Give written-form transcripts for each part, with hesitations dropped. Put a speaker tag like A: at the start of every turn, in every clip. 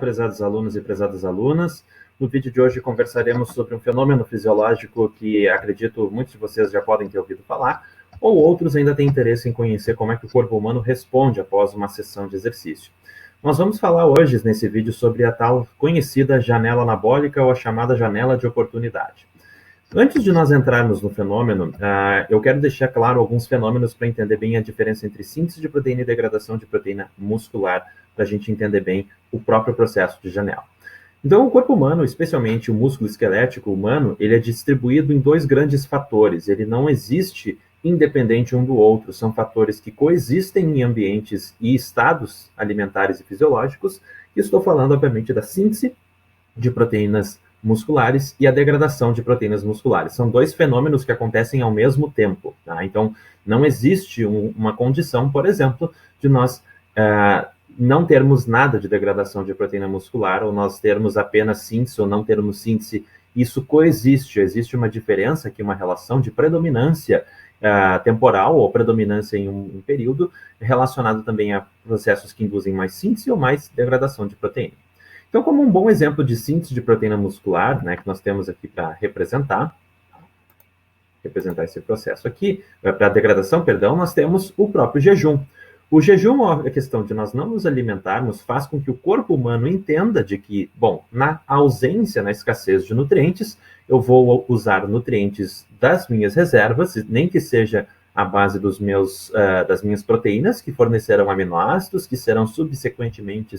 A: prezados alunos e prezadas alunas. No vídeo de hoje conversaremos sobre um fenômeno fisiológico que acredito muitos de vocês já podem ter ouvido falar, ou outros ainda têm interesse em conhecer como é que o corpo humano responde após uma sessão de exercício. Nós vamos falar hoje nesse vídeo sobre a tal conhecida janela anabólica ou a chamada janela de oportunidade. Antes de nós entrarmos no fenômeno, eu quero deixar claro alguns fenômenos para entender bem a diferença entre síntese de proteína e degradação de proteína muscular, para a gente entender bem o próprio processo de janela. Então, o corpo humano, especialmente o músculo esquelético humano, ele é distribuído em dois grandes fatores. Ele não existe independente um do outro. São fatores que coexistem em ambientes e estados alimentares e fisiológicos. E estou falando, obviamente, da síntese de proteínas musculares e a degradação de proteínas musculares. São dois fenômenos que acontecem ao mesmo tempo. Tá? Então, não existe uma condição, por exemplo, de nós não termos nada de degradação de proteína muscular, ou nós termos apenas síntese ou não termos síntese. Isso coexiste. Existe uma diferença aqui, uma relação de predominância temporal ou predominância em um período, relacionado também a processos que induzem mais síntese ou mais degradação de proteína. Então, como um bom exemplo de síntese de proteína muscular, né, que nós temos aqui para representar esse processo aqui, para degradação, perdão, nós temos o próprio jejum. O jejum, a questão de nós não nos alimentarmos, faz com que o corpo humano entenda de que, bom, na ausência, na escassez de nutrientes, eu vou usar nutrientes das minhas reservas, nem que seja a base das minhas proteínas, que fornecerão aminoácidos, que serão subsequentemente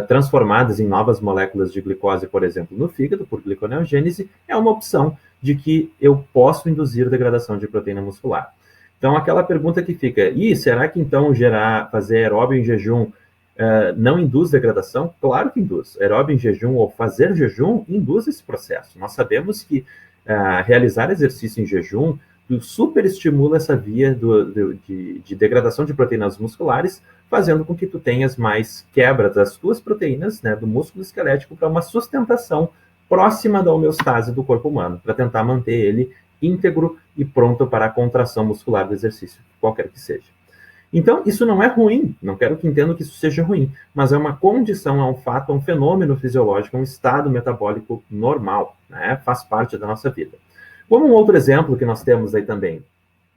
A: transformadas em novas moléculas de glicose, por exemplo, no fígado, por gliconeogênese, é uma opção de que eu posso induzir degradação de proteína muscular. Então, aquela pergunta que fica, será que então fazer aeróbio em jejum não induz degradação? Claro que induz. Aeróbio em jejum ou fazer jejum induz esse processo. Nós sabemos que realizar exercício em jejum superestimula essa via de degradação de proteínas musculares, fazendo com que tu tenhas mais quebra das tuas proteínas, né, do músculo esquelético, para uma sustentação próxima da homeostase do corpo humano, para tentar manter ele íntegro e pronto para a contração muscular do exercício, qualquer que seja. Então, isso não é ruim, não quero que entendam que isso seja ruim, mas é uma condição, é um fato, é um fenômeno fisiológico, é um estado metabólico normal, né, faz parte da nossa vida. Como um outro exemplo que nós temos aí também,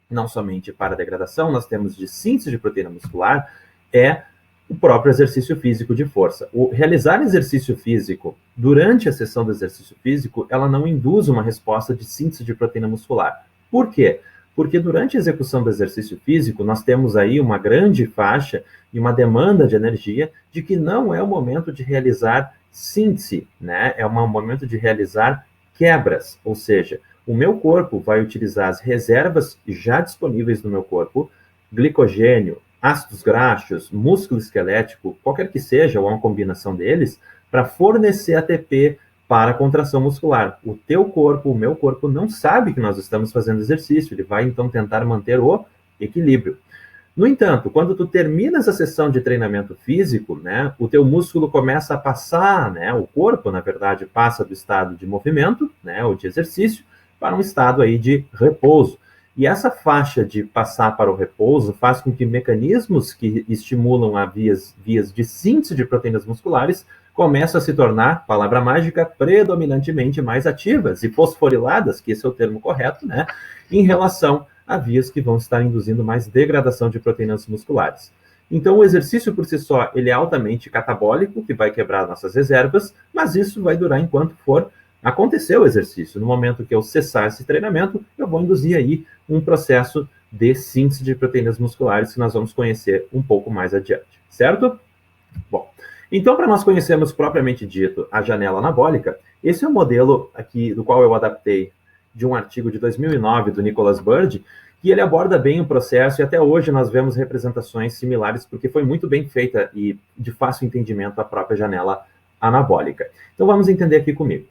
A: não somente para a degradação, nós temos de síntese de proteína muscular, é o próprio exercício físico de força. Realizar exercício físico durante a sessão do exercício físico, ela não induz uma resposta de síntese de proteína muscular. Por quê? Porque durante a execução do exercício físico, nós temos aí uma grande faixa e uma demanda de energia de que não é o momento de realizar síntese, né? É um momento de realizar quebras, ou seja, o meu corpo vai utilizar as reservas já disponíveis no meu corpo, glicogênio, ácidos graxos, músculo esquelético, qualquer que seja, ou uma combinação deles, para fornecer ATP para a contração muscular. O teu corpo, o meu corpo, não sabe que nós estamos fazendo exercício, ele vai então tentar manter o equilíbrio. No entanto, quando tu terminas a sessão de treinamento físico, né, o teu músculo começa a passar, né, o corpo, na verdade, passa do estado de movimento, né, ou de exercício, para um estado aí de repouso. E essa faixa de passar para o repouso faz com que mecanismos que estimulam a vias de síntese de proteínas musculares começam a se tornar, palavra mágica, predominantemente mais ativas e fosforiladas, que esse é o termo correto, né, em relação a vias que vão estar induzindo mais degradação de proteínas musculares. Então, o exercício por si só, ele é altamente catabólico, que vai quebrar nossas reservas, mas isso vai durar enquanto for acontecer o exercício. No momento que eu cessar esse treinamento, eu vou induzir aí um processo de síntese de proteínas musculares que nós vamos conhecer um pouco mais adiante, certo? Bom, então para nós conhecermos propriamente dito a janela anabólica, esse é um modelo aqui do qual eu adaptei de um artigo de 2009 do Nicholas Bird, que ele aborda bem o processo e até hoje nós vemos representações similares porque foi muito bem feita e de fácil entendimento a própria janela anabólica. Então vamos entender aqui comigo.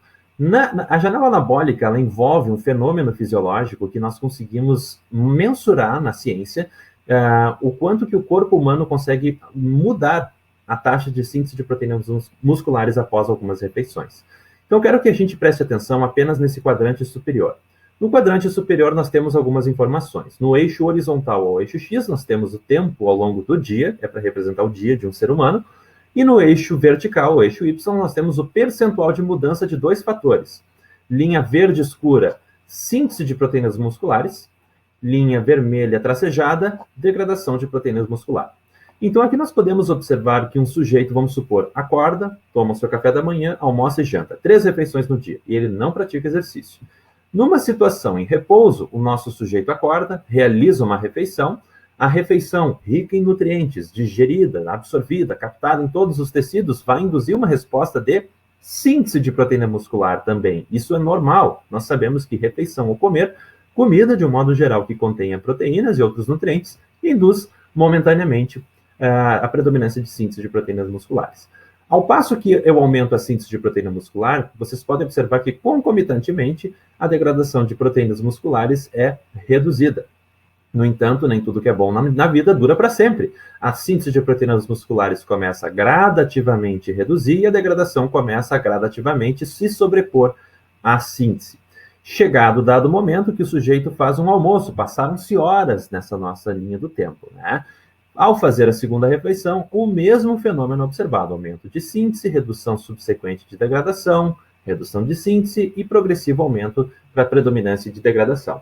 A: A janela anabólica, ela envolve um fenômeno fisiológico que nós conseguimos mensurar na ciência, o quanto que o corpo humano consegue mudar a taxa de síntese de proteínas musculares após algumas refeições. Então, quero que a gente preste atenção apenas nesse quadrante superior. No quadrante superior, nós temos algumas informações. No eixo horizontal ou eixo X, nós temos o tempo ao longo do dia, é para representar o dia de um ser humano, E no eixo vertical, o eixo Y, nós temos o percentual de mudança de dois fatores. Linha verde escura, síntese de proteínas musculares. Linha vermelha tracejada, degradação de proteínas musculares. Então, aqui nós podemos observar que um sujeito, vamos supor, acorda, toma o seu café da manhã, almoça e janta. 3 refeições no dia. E ele não pratica exercício. Numa situação em repouso, o nosso sujeito acorda, realiza uma refeição. A refeição, rica em nutrientes, digerida, absorvida, captada em todos os tecidos, vai induzir uma resposta de síntese de proteína muscular também. Isso é normal. Nós sabemos que refeição ou comer, comida de um modo geral que contenha proteínas e outros nutrientes, induz momentaneamente a predominância de síntese de proteínas musculares. Ao passo que eu aumento a síntese de proteína muscular, vocês podem observar que, concomitantemente, a degradação de proteínas musculares é reduzida. No entanto, nem tudo que é bom na vida dura para sempre. A síntese de proteínas musculares começa a gradativamente reduzir e a degradação começa a gradativamente se sobrepor à síntese. Chegado dado momento que o sujeito faz um almoço, passaram-se horas nessa nossa linha do tempo, né? Ao fazer a segunda refeição, o mesmo fenômeno observado, aumento de síntese, redução subsequente de degradação, redução de síntese e progressivo aumento da predominância de degradação.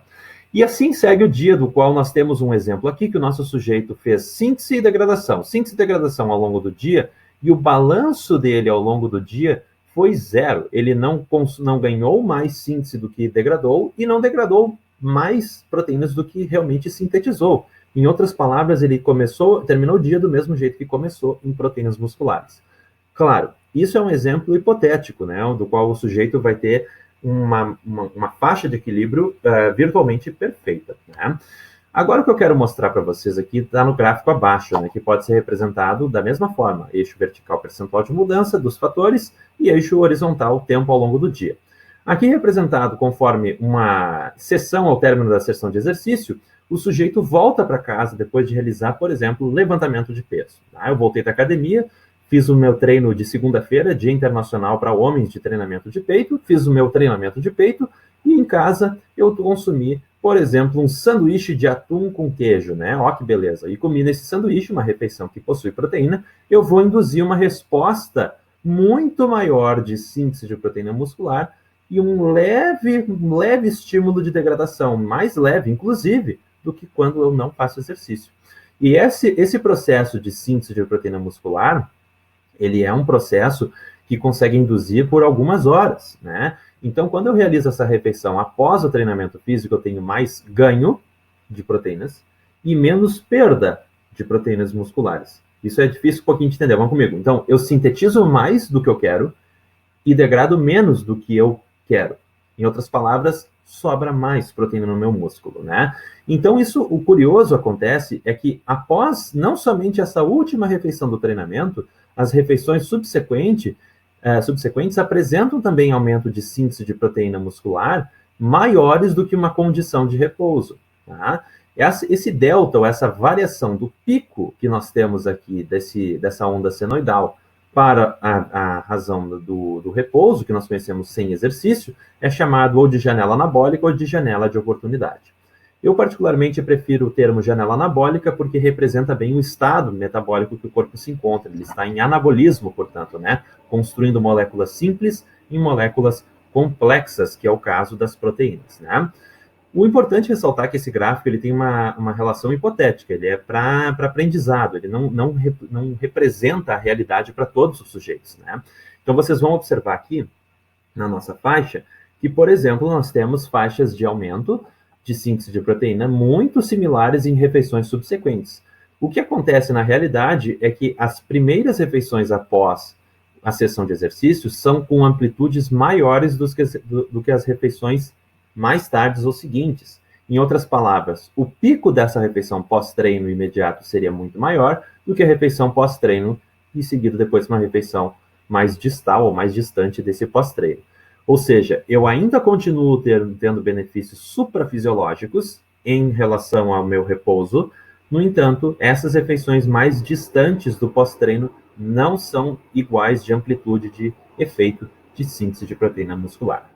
A: E assim segue o dia, do qual nós temos um exemplo aqui, que o nosso sujeito fez síntese e degradação ao longo do dia, e o balanço dele ao longo do dia foi zero. Ele não ganhou mais síntese do que degradou e não degradou mais proteínas do que realmente sintetizou. Em outras palavras, ele terminou o dia do mesmo jeito que começou, em proteínas musculares. Claro, isso é um exemplo hipotético, né, do qual o sujeito vai ter uma faixa de equilíbrio virtualmente perfeita, né? Agora, o que eu quero mostrar para vocês aqui está no gráfico abaixo, né, que pode ser representado da mesma forma: eixo vertical, percentual de mudança dos fatores, e eixo horizontal, tempo ao longo do dia. Aqui representado conforme uma sessão ao término da sessão de exercício, o sujeito volta para casa depois de realizar, por exemplo, levantamento de peso. Eu voltei da academia, fiz o meu treino de segunda-feira, Dia Internacional para Homens de Treinamento de Peito, fiz o meu treinamento de peito e em casa eu consumi, por exemplo, um sanduíche de atum com queijo, né? Ó que beleza! E comi nesse sanduíche, uma refeição que possui proteína, eu vou induzir uma resposta muito maior de síntese de proteína muscular e um leve estímulo de degradação, mais leve, inclusive, do que quando eu não faço exercício. E esse processo de síntese de proteína muscular, ele é um processo que consegue induzir por algumas horas, né? Então, quando eu realizo essa refeição após o treinamento físico, eu tenho mais ganho de proteínas e menos perda de proteínas musculares. Isso é difícil um pouquinho de entender, vamos comigo. Então, eu sintetizo mais do que eu quero e degrado menos do que eu quero. Em outras palavras, sobra mais proteína no meu músculo, né? Então, o curioso acontece é que após não somente essa última refeição do treinamento, as refeições subsequentes apresentam também aumento de síntese de proteína muscular maiores do que uma condição de repouso, tá? Esse delta, ou essa variação do pico que nós temos aqui dessa onda senoidal para a razão do repouso, que nós conhecemos sem exercício, é chamado ou de janela anabólica ou de janela de oportunidade. Eu, particularmente, prefiro o termo janela anabólica porque representa bem o estado metabólico que o corpo se encontra. Ele está em anabolismo, portanto, né? Construindo moléculas simples em moléculas complexas, que é o caso das proteínas, né? O importante é ressaltar que esse gráfico ele tem uma relação hipotética, ele é para aprendizado, ele não representa a realidade para todos os sujeitos, né? Então, vocês vão observar aqui, na nossa faixa, que, por exemplo, nós temos faixas de aumento de síntese de proteína muito similares em refeições subsequentes. O que acontece na realidade é que as primeiras refeições após a sessão de exercício são com amplitudes maiores do que as refeições mais tardes ou seguintes. Em outras palavras, o pico dessa refeição pós-treino imediato seria muito maior do que a refeição pós-treino e seguido depois uma refeição mais distal ou mais distante desse pós-treino. Ou seja, eu ainda continuo tendo benefícios suprafisiológicos em relação ao meu repouso. No entanto, essas refeições mais distantes do pós-treino não são iguais de amplitude de efeito de síntese de proteína muscular.